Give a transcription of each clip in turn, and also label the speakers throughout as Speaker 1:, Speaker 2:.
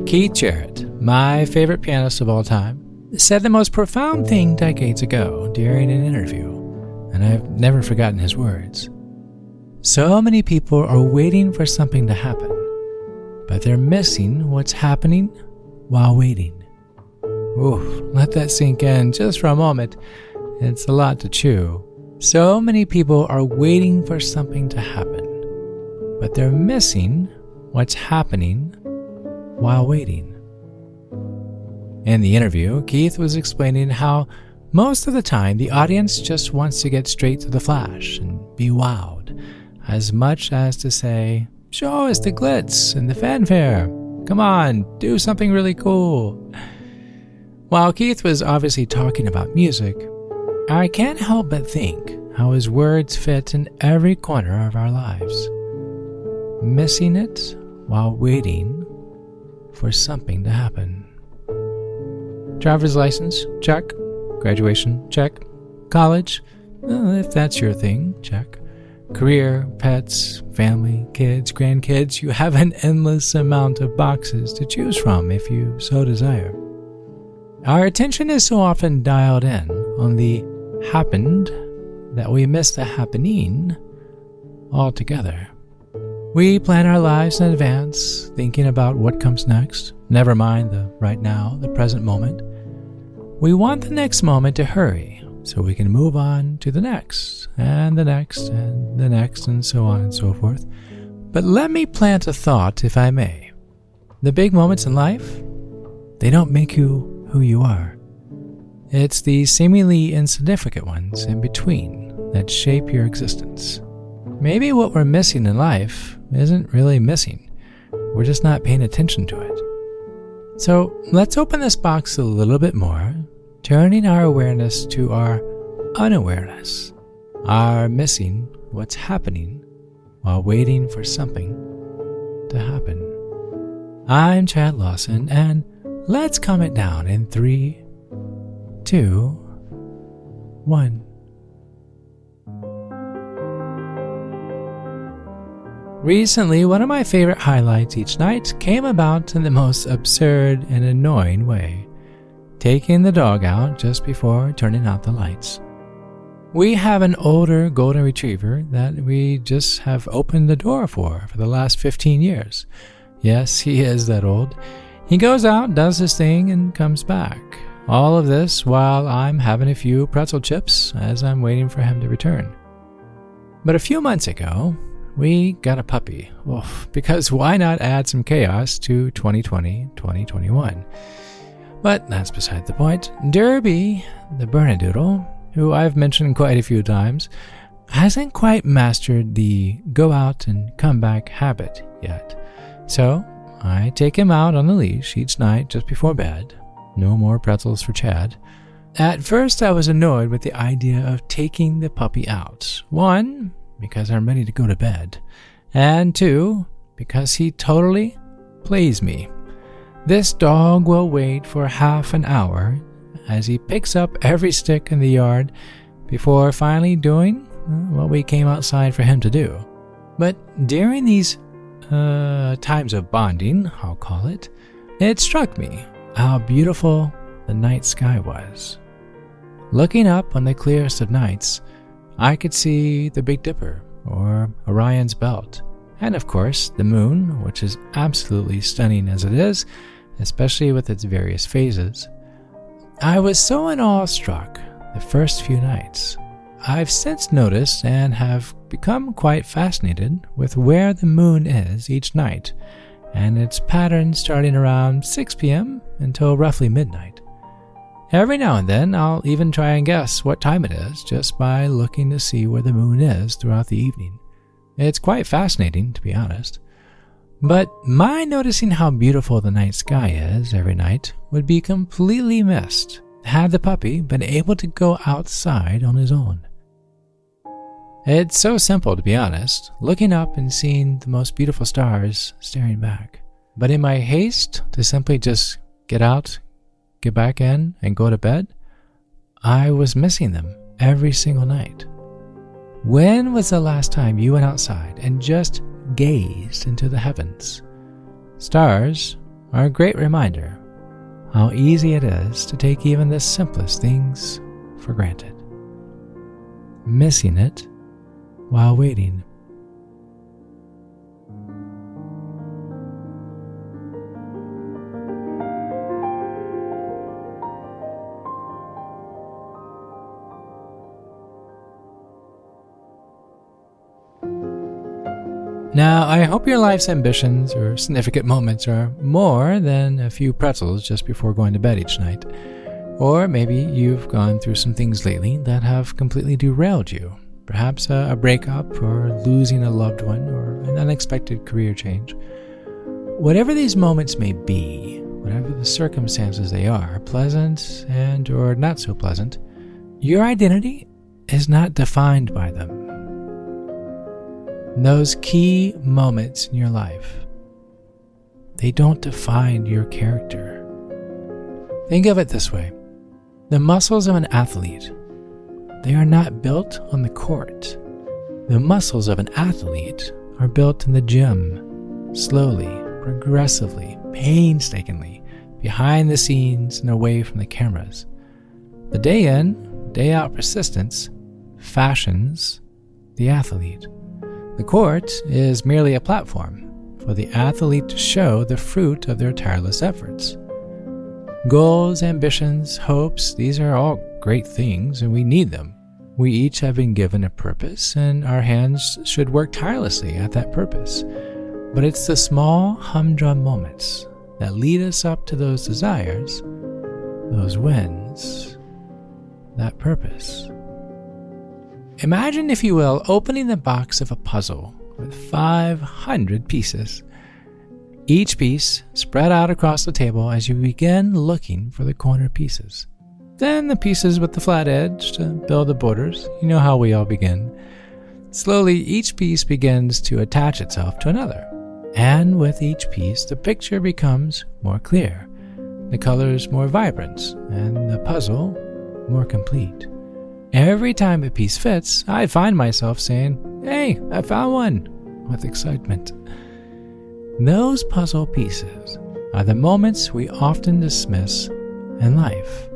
Speaker 1: Keith Jarrett, my favorite pianist of all time, said the most profound thing decades ago during an interview, and I've never forgotten his words. So many people are waiting for something to happen, but they're missing what's happening while waiting. Ooh, let that sink in just for a moment. It's a lot to chew. So many people are waiting for something to happen, but they're missing what's happening while waiting. In the interview, Keith was explaining how most of the time the audience just wants to get straight to the flash and be wowed, as much as to say, show us the glitz and the fanfare. Come on, do something really cool. While Keith was obviously talking about music, I can't help but think how his words fit in every corner of our lives. Missing it while waiting for something to happen. Driver's license, check. Graduation, check. College, if that's your thing, check. Career, pets, family, kids, grandkids, you have an endless amount of boxes to choose from if you so desire. Our attention is so often dialed in on the happened that we miss the happening altogether. We plan our lives in advance, thinking about what comes next, never mind the right now, the present moment. We want the next moment to hurry so we can move on to the next, and the next, and the next, and so on and so forth. But let me plant a thought, if I may. The big moments in life, they don't make you who you are. It's the seemingly insignificant ones in between that shape your existence. Maybe what we're missing in life isn't really missing. We're just not paying attention to it. So let's open this box a little bit more, turning our awareness to our unawareness, our missing what's happening while waiting for something to happen. I'm Chad Lawson, and let's calm it down in 3, 2, 1. Recently, one of my favorite highlights each night came about in the most absurd and annoying way, taking the dog out just before turning out the lights. We have an older golden retriever that we just have opened the door for the last 15 years. Yes, he is that old. He goes out, does his thing, and comes back. All of this while I'm having a few pretzel chips as I'm waiting for him to return. But a few months ago, we got a puppy. Because why not add some chaos to 2020, 2021? But that's beside the point. Derby, the Bernedoodle, who I've mentioned quite a few times, hasn't quite mastered the go out and come back habit yet. So I take him out on the leash each night just before bed. No more pretzels for Chad. At first I was annoyed with the idea of taking the puppy out. 1, because I'm ready to go to bed, and 2, because he totally plays me. This dog will wait for half an hour as he picks up every stick in the yard before finally doing what we came outside for him to do. But during these times of bonding, I'll call it, it struck me how beautiful the night sky was. Looking up on the clearest of nights, I could see the Big Dipper, or Orion's Belt, and of course the moon, which is absolutely stunning as it is, especially with its various phases. I was so in awe struck the first few nights. I've since noticed and have become quite fascinated with where the moon is each night, and its pattern starting around 6 p.m. until roughly midnight. Every now and then, I'll even try and guess what time it is just by looking to see where the moon is throughout the evening. It's quite fascinating, to be honest. But my noticing how beautiful the night sky is every night would be completely missed had the puppy been able to go outside on his own. It's so simple, to be honest, looking up and seeing the most beautiful stars staring back. But in my haste to simply just get out, get back in, and go to bed, I was missing them every single night. When was the last time you went outside and just gazed into the heavens? Stars are a great reminder how easy it is to take even the simplest things for granted, missing it while waiting. Now, I hope your life's ambitions or significant moments are more than a few pretzels just before going to bed each night. Or maybe you've gone through some things lately that have completely derailed you. Perhaps a breakup, or losing a loved one, or an unexpected career change. Whatever these moments may be, whatever the circumstances they are, pleasant and or not so pleasant, your identity is not defined by them. Those key moments in your life, they don't define your character. Think of it this way. The muscles of an athlete, they are not built on the court. The muscles of an athlete are built in the gym, slowly, progressively, painstakingly, behind the scenes and away from the cameras. The day in, day out persistence fashions the athlete. The court is merely a platform for the athlete to show the fruit of their tireless efforts. Goals, ambitions, hopes, these are all great things and we need them. We each have been given a purpose and our hands should work tirelessly at that purpose. But it's the small humdrum moments that lead us up to those desires, those wins, that purpose. Imagine, if you will, opening the box of a puzzle with 500 pieces. Each piece spread out across the table as you begin looking for the corner pieces. Then the pieces with the flat edge to build the borders. You know how we all begin. Slowly, each piece begins to attach itself to another. And with each piece, the picture becomes more clear, the colors more vibrant, and the puzzle more complete. Every time a piece fits, I find myself saying, "Hey, I found one," with excitement. Those puzzle pieces are the moments we often dismiss in life.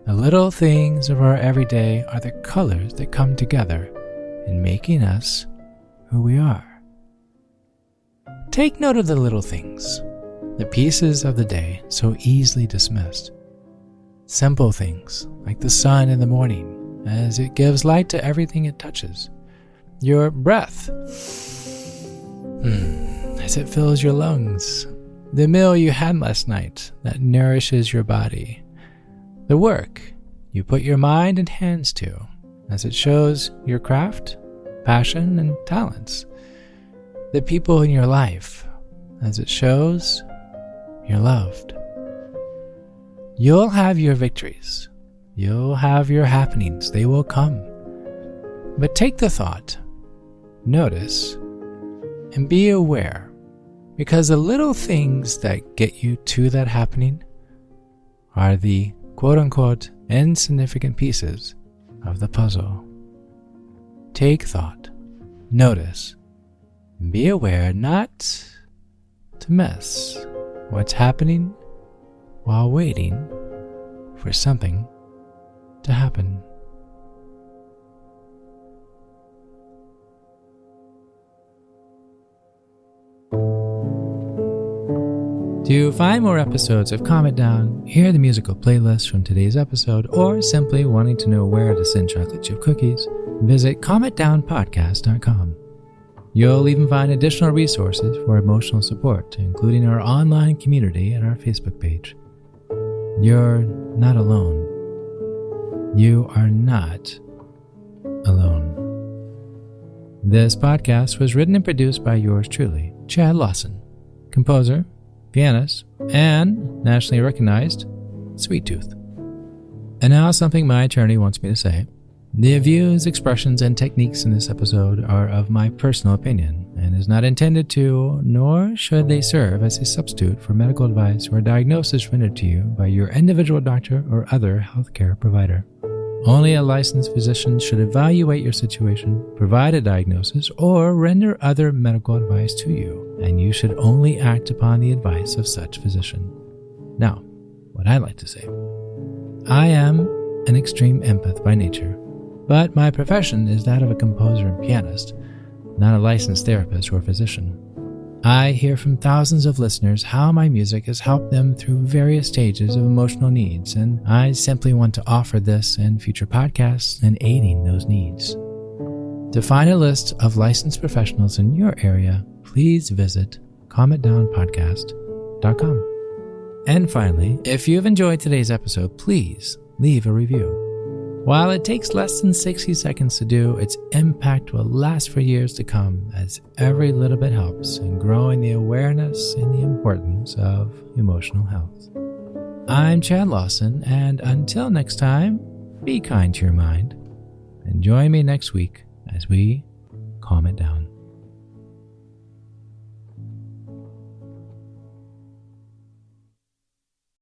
Speaker 1: The little things of our everyday are the colors that come together in making us who we are. Take note of the little things, the pieces of the day so easily dismissed. Simple things like the sun in the morning as it gives light to everything it touches. Your breath as it fills your lungs. The meal you had last night that nourishes your body. The work you put your mind and hands to as it shows your craft, passion, and talents. The people in your life as it shows you're loved. You'll have your victories. You'll have your happenings. They will come. But take the thought, notice, and be aware, because the little things that get you to that happening are the quote-unquote insignificant pieces of the puzzle. Take thought, notice, and be aware not to miss what's happening while waiting for something to happen. To find more episodes of Calm It Down, hear the musical playlist from today's episode, or simply wanting to know where to send chocolate chip cookies, visit calmitdownpodcast.com. You'll even find additional resources for emotional support, including our online community and our Facebook page. You're not alone. You are not alone. This podcast was written and produced by yours truly, Chad Lawson, composer, pianist, and nationally recognized Sweet Tooth. And now something my attorney wants me to say. The views, expressions, and techniques in this episode are of my personal opinion and is not intended to, nor should they serve as a substitute for medical advice or diagnosis rendered to you by your individual doctor or other healthcare provider. Only a licensed physician should evaluate your situation, provide a diagnosis, or render other medical advice to you, and you should only act upon the advice of such physician. Now, what I like to say. I am an extreme empath by nature, but my profession is that of a composer and pianist, not a licensed therapist or physician. I hear from thousands of listeners how my music has helped them through various stages of emotional needs, and I simply want to offer this and future podcasts in aiding those needs. To find a list of licensed professionals in your area, please visit calmitdownpodcast.com. And finally, if you've enjoyed today's episode, please leave a review. While it takes less than 60 seconds to do, its impact will last for years to come, as every little bit helps in growing the awareness and the importance of emotional health. I'm Chad Lawson, and until next time, be kind to your mind, and join me next week as we calm it down.